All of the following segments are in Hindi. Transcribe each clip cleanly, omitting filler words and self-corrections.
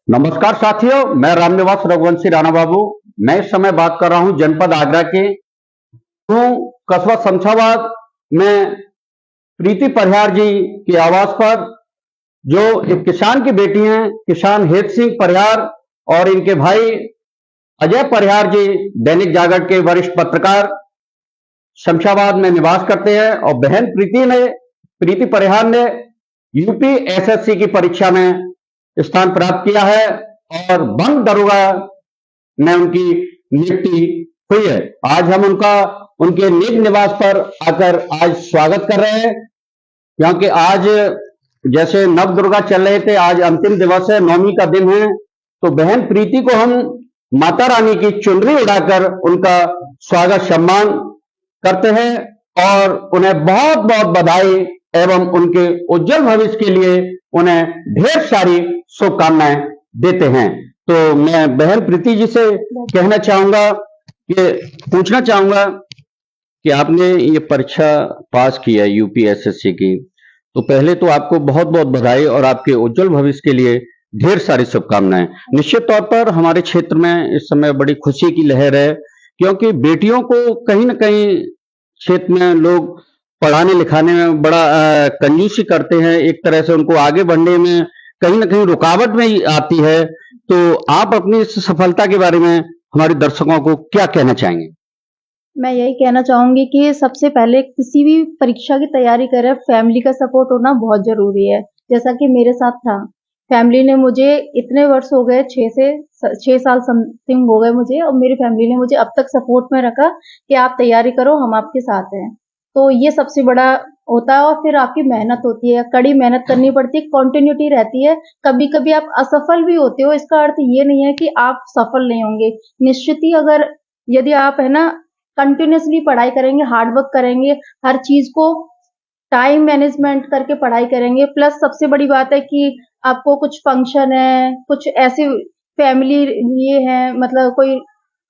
नमस्कार साथियों, मैं रामनिवास रघुवंशी राणा बाबू। मैं इस समय बात कर रहा हूं जनपद आगरा के कस्बा शमशाबाद में प्रीति परिहार जी के आवास पर, जो एक किसान की बेटी हैं, किसान हेत सिंह परिहार, और इनके भाई अजय परिहार जी दैनिक जागरण के वरिष्ठ पत्रकार शमशाबाद में निवास करते हैं। और बहन प्रीति परिहार ने यूपी एसएससी की परीक्षा में स्थान प्राप्त किया है और बंद दरोगा में उनकी नियुक्ति हुई है। आज हम उनके निज निवास पर आकर आज स्वागत कर रहे हैं, क्योंकि आज जैसे नव दुर्गा चल रहे थे, आज अंतिम दिवस है, नवमी का दिन है। तो बहन प्रीति को हम माता रानी की चुनरी उड़ाकर उनका स्वागत सम्मान करते हैं और उन्हें बहुत बहुत बधाई एवं उनके उज्जवल भविष्य के लिए उन्हें ढेर सारी शुभकामनाएं देते हैं। तो मैं बहन प्रीति जी से पूछना चाहूंगा कि आपने ये परीक्षा पास की है यूपी एसएससी की, तो पहले तो आपको बहुत बहुत बधाई और आपके उज्जवल भविष्य के लिए ढेर सारी शुभकामनाएं। निश्चित तौर पर हमारे क्षेत्र में इस समय बड़ी खुशी की लहर है, क्योंकि बेटियों को कहीं न कहीं क्षेत्र में लोग पढ़ाने लिखाने में बड़ा कंजूसी करते हैं, एक तरह से उनको आगे बढ़ने में कहीं ना कहीं रुकावट में ही आती है। तो आप अपनी इस सफलता के बारे में हमारे दर्शकों को क्या कहना चाहेंगे? मैं यही कहना चाहूंगी कि सबसे पहले किसी भी परीक्षा की तैयारी करे, फैमिली का सपोर्ट होना बहुत जरूरी है। जैसा कि मेरे साथ था, फैमिली ने मुझे इतने वर्ष हो गए, 6 साल समथिंग हो गए मुझे, और मेरी फैमिली ने मुझे अब तक सपोर्ट में रखा कि आप तैयारी करो, हम आपके साथ हैं। तो ये सबसे बड़ा होता है। और फिर आपकी मेहनत होती है, कड़ी मेहनत करनी पड़ती है, कंटिन्यूटी रहती है। कभी कभी आप असफल भी होते हो, इसका अर्थ ये नहीं है कि आप सफल नहीं होंगे। निश्चित ही अगर यदि आप है ना कंटिन्यूसली पढ़ाई करेंगे, हार्ड वर्क करेंगे, हर चीज को टाइम मैनेजमेंट करके पढ़ाई करेंगे, प्लस सबसे बड़ी बात है कि आपको कुछ फंक्शन है, कुछ ऐसे फैमिली ये है, मतलब कोई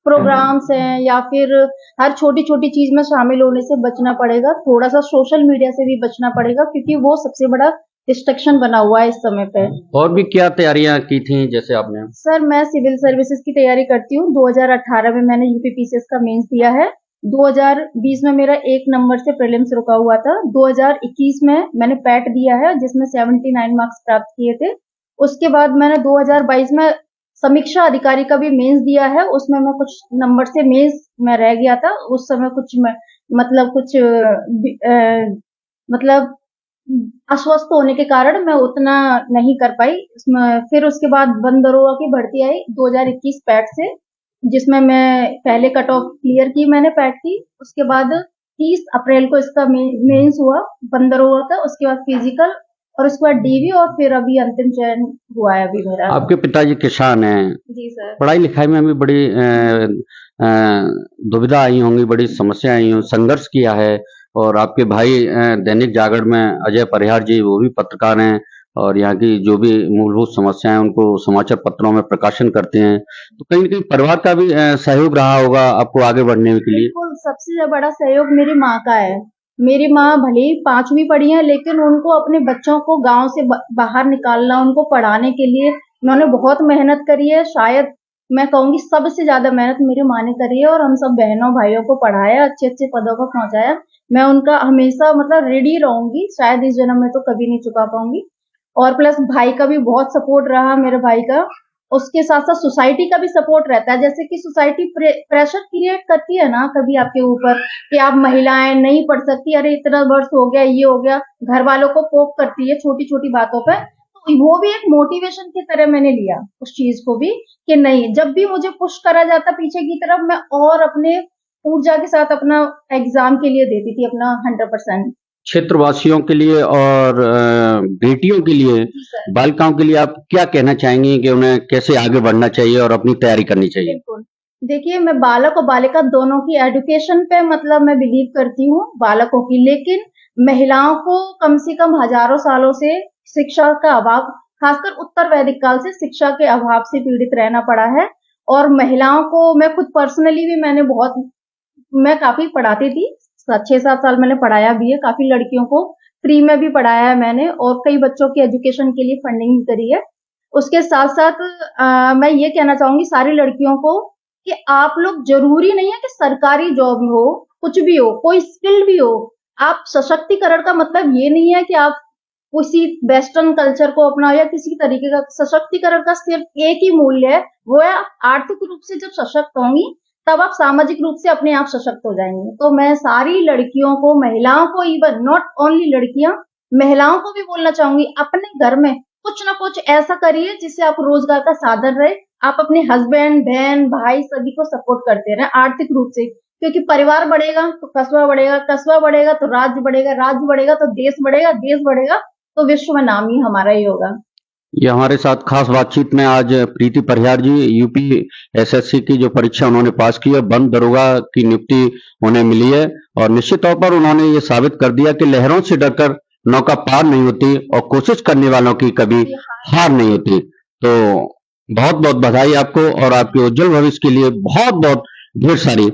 प्रोग्राम्स हैं, या फिर हर छोटी छोटी चीज में शामिल होने से बचना पड़ेगा। थोड़ा सा सोशल मीडिया से भी बचना पड़ेगा, क्योंकि वो सबसे बड़ा डिस्ट्रक्शन बना हुआ है इस समय पे। और भी क्या तैयारियां की थी जैसे आपने? सर, मैं सिविल सर्विसेज की तैयारी करती हूँ। 2018 में मैंने यूपीपीसीएस का मेंस दिया है। 2020 में मेरा 1 नंबर से प्रीलिम्स रुका हुआ था। 2021 में मैंने पैट दिया है, जिसमें 79 मार्क्स प्राप्त किए थे। उसके बाद मैंने 2022 में समीक्षा अधिकारी का भी मेंस दिया है। उसमें मैं कुछ नंबर से मेंस में रह गया था। उस समय मतलब अस्वस्थ होने के कारण मैं उतना नहीं कर पाई। फिर उसके बाद बंद दरोगा की भर्ती आई 2021 पैट से, जिसमें मैं पहले कट ऑफ क्लियर की मैंने पैट की। उसके बाद 30 अप्रैल को इसका मेंस हुआ बंद दरोगा का, उसके बाद फिजिकल, और उसके बाद डीवी, और फिर अभी अंतिम चयन हुआ है अभी मेरा। आपके पिताजी किसान हैं? जी सर। पढ़ाई लिखाई में भी बड़ी दुविधा आई होंगी, बड़ी समस्या आई होंगी, संघर्ष किया है। और आपके भाई दैनिक जागरण में अजय परिहार जी, वो भी पत्रकार हैं और यहाँ की जो भी मूलभूत समस्याएं उनको समाचार पत्रों में प्रकाशन करते हैं। तो कहीं ना कहीं परिवार का भी सहयोग रहा होगा आपको आगे बढ़ने के लिए? बिल्कुल, सबसे बड़ा सहयोग मेरी माँ का है। मेरी माँ भले ही 5वीं पढ़ी है, लेकिन उनको अपने बच्चों को गांव से बाहर निकालना, उनको पढ़ाने के लिए उन्होंने बहुत मेहनत करी है। शायद मैं कहूंगी सबसे ज्यादा मेहनत मेरी माँ ने करी है, और हम सब बहनों भाइयों को पढ़ाया, अच्छे अच्छे पदों पर पहुंचाया। मैं उनका हमेशा मतलब ऋणी रहूंगी, शायद इस जन्म में तो कभी नहीं चुका पाऊंगी। और प्लस भाई का भी बहुत सपोर्ट रहा, मेरे भाई का। उसके साथ साथ सोसाइटी का भी सपोर्ट रहता है। जैसे कि सोसाइटी प्रेशर क्रिएट करती है ना कभी आपके ऊपर, कि आप महिलाएं नहीं पढ़ सकती, अरे इतना वर्ष हो गया, ये हो गया, घर वालों को पोक करती है छोटी छोटी बातों पर। तो वो भी एक मोटिवेशन की तरह मैंने लिया उस चीज को भी, कि नहीं, जब भी मुझे पुश करा जाता पीछे की तरफ, मैं और अपने ऊर्जा के साथ अपना एग्जाम के लिए देती थी अपना 100%। क्षेत्रवासियों के लिए और बेटियों के लिए, बालिकाओं के लिए आप क्या कहना चाहेंगे कि उन्हें कैसे आगे बढ़ना चाहिए और अपनी तैयारी करनी चाहिए? बिल्कुल, देखिए, मैं बालक और बालिका दोनों की एजुकेशन पे मतलब मैं बिलीव करती हूँ, बालकों की। लेकिन महिलाओं को कम से कम हजारों सालों से शिक्षा का अभाव, खासकर उत्तर वैदिक काल से शिक्षा के अभाव से पीड़ित रहना पड़ा है। और महिलाओं को मैं खुद पर्सनली भी मैं काफी पढ़ाती थी। 6-7 साल मैंने पढ़ाया भी है, काफी लड़कियों को फ्री में भी पढ़ाया है मैंने, और कई बच्चों की एजुकेशन के लिए फंडिंग भी करी है। उसके साथ साथ मैं ये कहना चाहूंगी सारी लड़कियों को कि आप लोग जरूरी नहीं है कि सरकारी जॉब हो, कुछ भी हो, कोई स्किल भी हो। आप सशक्तिकरण का मतलब ये नहीं है कि आप किसी वेस्टर्न कल्चर को अपनाओ या किसी तरीके का। सशक्तिकरण का सिर्फ एक ही मूल्य है, वो है आर्थिक रूप से जब सशक्त होंगी तब आप सामाजिक रूप से अपने आप सशक्त हो जाएंगे। तो मैं सारी लड़कियों को, महिलाओं को, इवन नॉट ओनली लड़कियां, महिलाओं को भी बोलना चाहूंगी, अपने घर में कुछ ना कुछ ऐसा करिए जिससे आप रोजगार का साधन रहे, आप अपने हस्बैंड, बहन, भाई सभी को सपोर्ट करते रहे आर्थिक रूप से। क्योंकि परिवार बढ़ेगा तो कस्बा बढ़ेगा, कस्बा बढ़ेगा तो राज्य बढ़ेगा, राज्य बढ़ेगा तो देश बढ़ेगा, देश बढ़ेगा तो विश्व में नाम ही हमारा ही होगा। ये हमारे साथ खास बातचीत में आज प्रीति परिहार जी, यूपी एसएससी की जो परीक्षा उन्होंने पास की है, वन दरोगा की नियुक्ति उन्हें मिली है और निश्चित तौर पर उन्होंने ये साबित कर दिया कि लहरों से डरकर नौका पार नहीं होती और कोशिश करने वालों की कभी हार नहीं होती। तो बहुत बहुत बधाई आपको और आपके उज्जवल भविष्य के लिए बहुत बहुत ढेर सारी